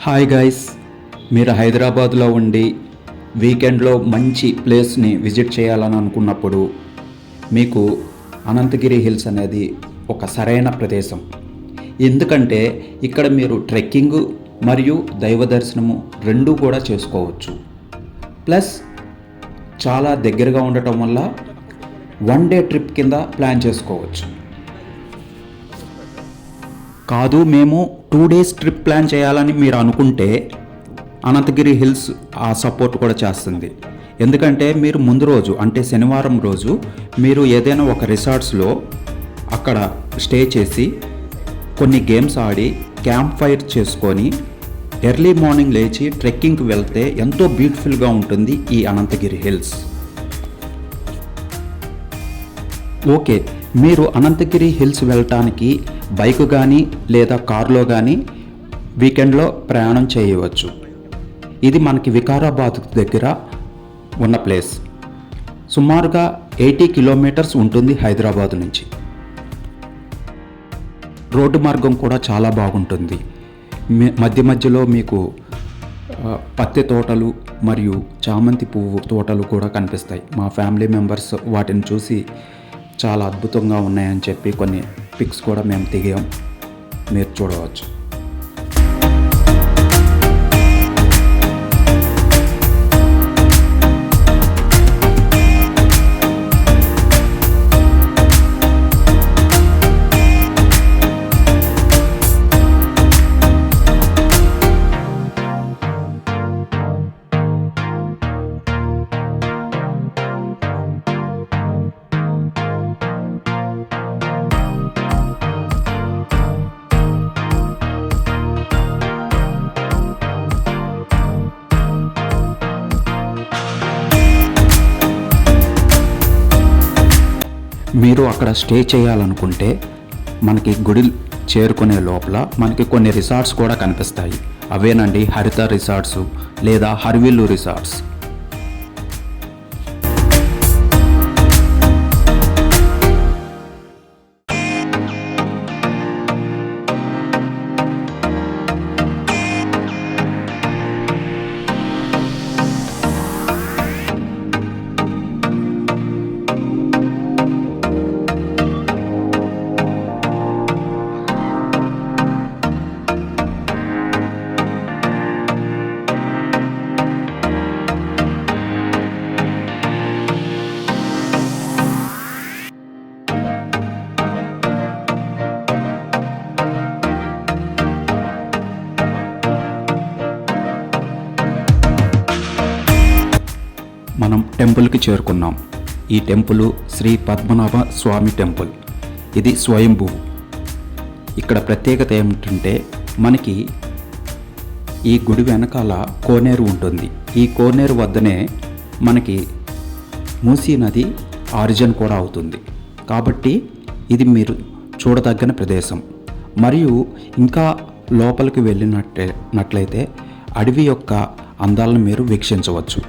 Hi guys, మీరు హైదరాబాద్లో ఉండి వీకెండ్లో మంచి ప్లేస్ని విజిట్ చేయాలని అనుకున్నప్పుడు మీకు అనంతగిరి హిల్స్ అనేది ఒక సరైన ప్రదేశం. ఎందుకంటే ఇక్కడ మీరు ట్రెక్కింగ్ మరియు దైవ దర్శనము రెండూ కూడా చేసుకోవచ్చు. ప్లస్ చాలా దగ్గరగా ఉండటం వల్ల 1 డే ట్రిప్ కింద ప్లాన్ చేసుకోవచ్చు. కాదు, మేము 2 డేస్ ట్రిప్ ప్లాన్ చేయాలని మీరు అనుకుంటే అనంతగిరి హిల్స్ ఆ సపోర్ట్ కూడా చేస్తుంది. ఎందుకంటే మీరు ముందు రోజు అంటే శనివారం రోజు మీరు ఏదైనా ఒక రిసార్ట్స్లో అక్కడ స్టే చేసి కొన్ని గేమ్స్ ఆడి క్యాంప్ ఫైర్ చేసుకొని ఎర్లీ మార్నింగ్ లేచి ట్రెక్కింగ్కి వెళ్తే ఎంతో బ్యూటిఫుల్గా ఉంటుంది ఈ అనంతగిరి హిల్స్. ఓకే, మీరు అనంతగిరి హిల్స్ వెళ్ళటానికి బైక్ కానీ లేదా కారులో కానీ వీకెండ్లో ప్రయాణం చేయవచ్చు. ఇది మనకి వికారాబాద్ దగ్గర ఉన్న ప్లేస్. సుమారుగా 80 కిలోమీటర్స్ ఉంటుంది హైదరాబాద్ నుంచి. రోడ్డు మార్గం కూడా చాలా బాగుంటుంది. మధ్య మధ్యలో మీకు పత్తి తోటలు మరియు చామంతి పువ్వు తోటలు కూడా కనిపిస్తాయి. మా ఫ్యామిలీ మెంబర్స్ వాటిని చూసి చాలా అద్భుతంగా ఉన్నాయని చెప్పి కొన్ని పిక్స్ కూడా మేము దిగాం, మీరు చూడవచ్చు. మీరు అక్కడ స్టే చేయాలనుకుంటే మనకి గుడి చేరుకునే లోపల మనకి కొన్ని రిసార్ట్స్ కూడా కనిపిస్తాయి. అవేనండి హరిత రిసార్ట్స్ లేదా హర్విల్లు రిసార్ట్స్. మనం టెంపుల్కి చేరుకున్నాం. ఈ టెంపుల్ శ్రీ పద్మనాభ స్వామి టెంపుల్. ఇది స్వయంభువు. ఇక్కడ ప్రత్యేకత ఏమిటంటే మనకి ఈ గుడి వెనకాల కోనేరు ఉంటుంది. ఈ కోనేరు వద్దనే మనకి మూసీ నది ఆరిజిన్ కూడా అవుతుంది. కాబట్టి ఇది మీరు చూడదగిన ప్రదేశం. మరియు ఇంకా లోపలికి వెళ్ళినట్లయితే అడవి యొక్క అందాలను మీరు వీక్షించవచ్చు.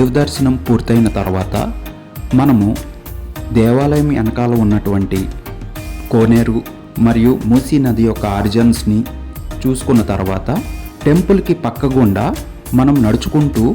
దైవ దర్శనం పూర్తయిన తర్వాత మనము దేవాలయం వెనకాల ఉన్నటువంటి కోనేరు మరియు మూసీ నది యొక్క ఆరిజన్స్ని చూసుకున్న తర్వాత టెంపుల్కి పక్క గుండా మనం నడుచుకుంటూ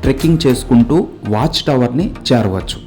ట్రెక్కింగ్ చేసుకుంటూ వాచ్ టవర్ని చేరవచ్చు.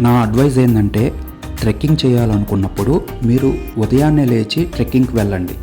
నా అడ్వైజ్ ఏంటంటే ట్రెక్కింగ్ చేయాలనుకున్నప్పుడు మీరు ఉదయాన్నే లేచి ట్రెక్కింగ్కి వెళ్ళండి.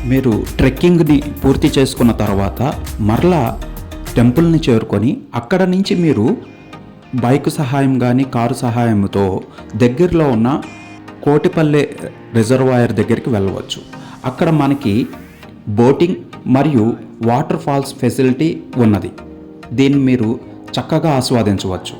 మీరు ట్రెక్కింగ్ని పూర్తి చేసుకున్న తర్వాత మరలా టెంపుల్ని చేరుకొని అక్కడ నుంచి మీరు బైక్ సహాయం కానీ కారు సహాయంతో దగ్గరలో ఉన్న కోటిపల్లె రిజర్వాయర్ దగ్గరికి వెళ్ళవచ్చు. అక్కడ మనకి బోటింగ్ మరియు వాటర్ ఫాల్స్ ఫెసిలిటీ ఉన్నది. దీన్ని మీరు చక్కగా ఆస్వాదించవచ్చు.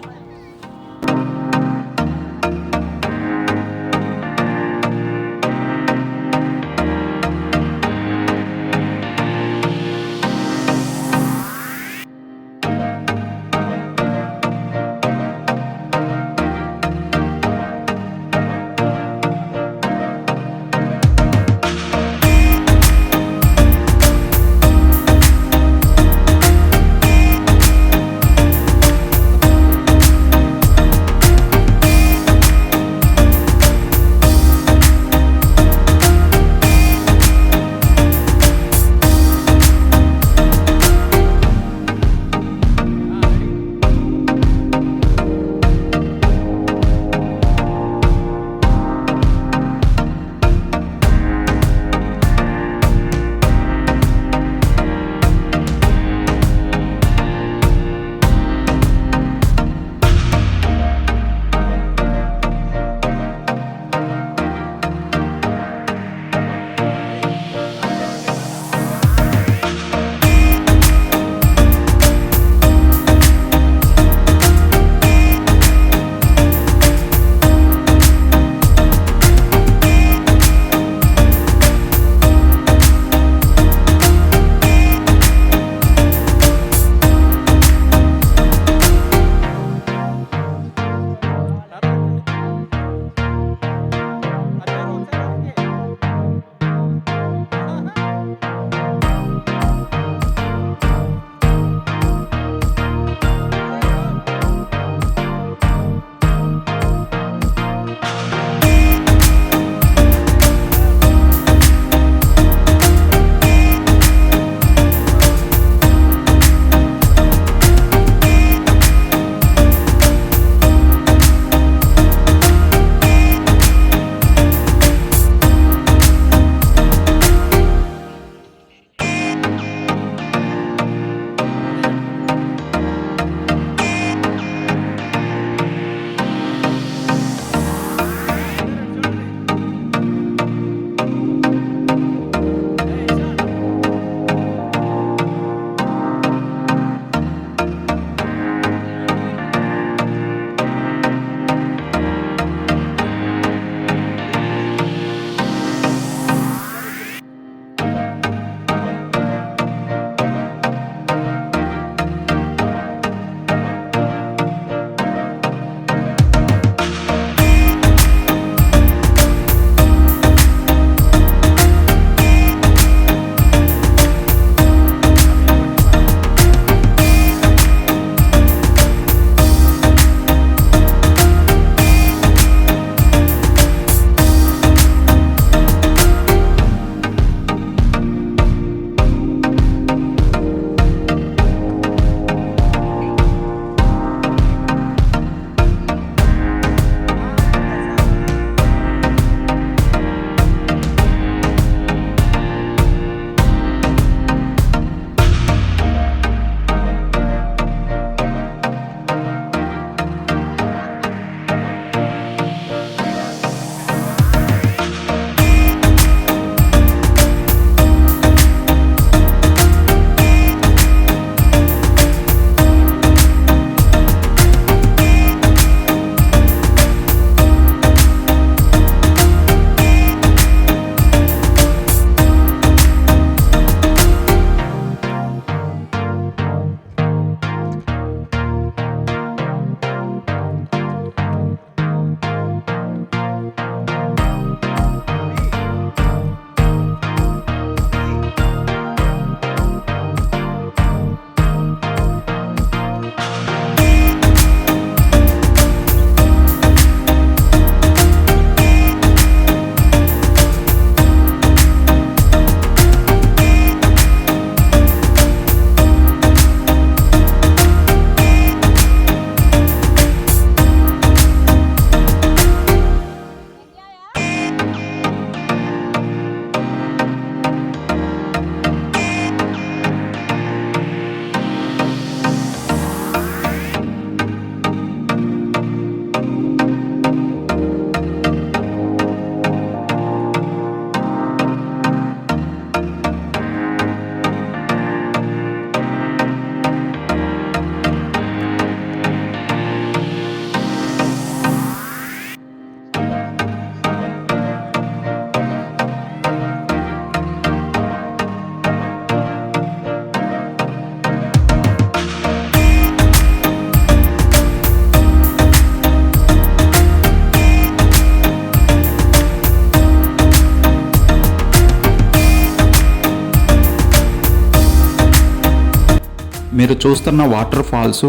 మీరు చూస్తున్న వాటర్ ఫాల్స్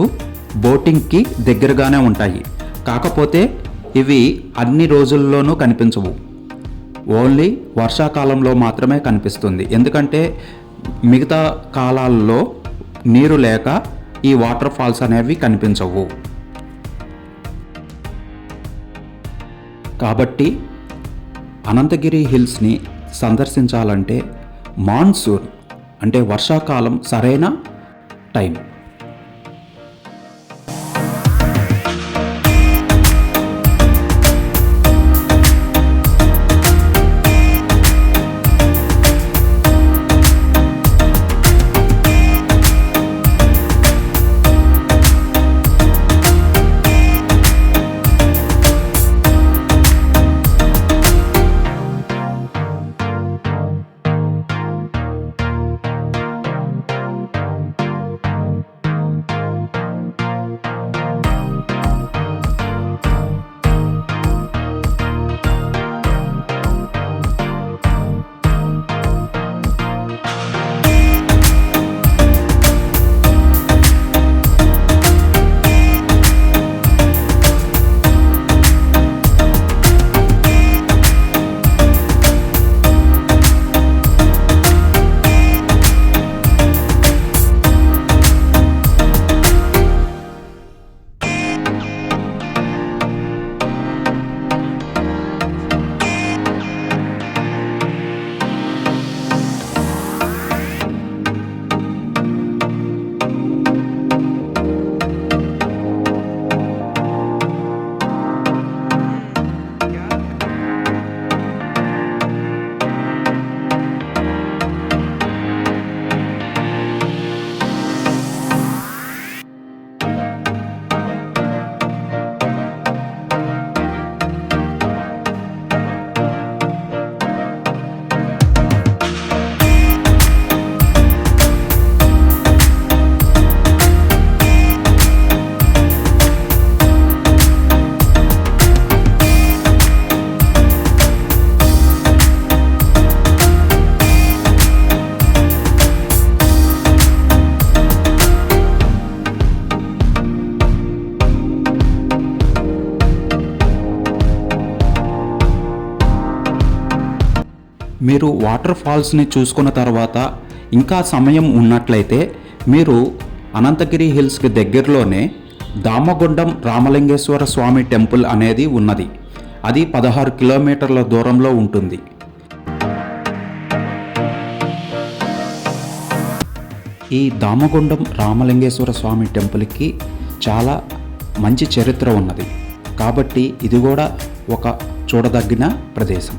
బోటింగ్కి దగ్గరగానే ఉంటాయి. కాకపోతే ఇవి అన్ని రోజుల్లోనూ కనిపించవు, ఓన్లీ వర్షాకాలంలో మాత్రమే కనిపిస్తుంది. ఎందుకంటే మిగతా కాలాల్లో నీరు లేక ఈ వాటర్ ఫాల్స్ అనేవి కనిపించవు. కాబట్టి అనంతగిరి హిల్స్ని సందర్శించాలంటే మాన్సూన్ అంటే వర్షాకాలం సరైన టైం. మీరు వాటర్ ఫాల్స్ని చూసుకున్న తర్వాత ఇంకా సమయం ఉన్నట్లయితే మీరు అనంతగిరి హిల్స్కి దగ్గరలోనే దామగుండం రామలింగేశ్వర స్వామి టెంపుల్ అనేది ఉన్నది. అది 16 కిలోమీటర్ల దూరంలో ఉంటుంది. ఈ దామగుండం రామలింగేశ్వర స్వామి టెంపుల్కి చాలా మంచి చరిత్ర ఉన్నది. కాబట్టి ఇది కూడా ఒక చూడదగిన ప్రదేశం.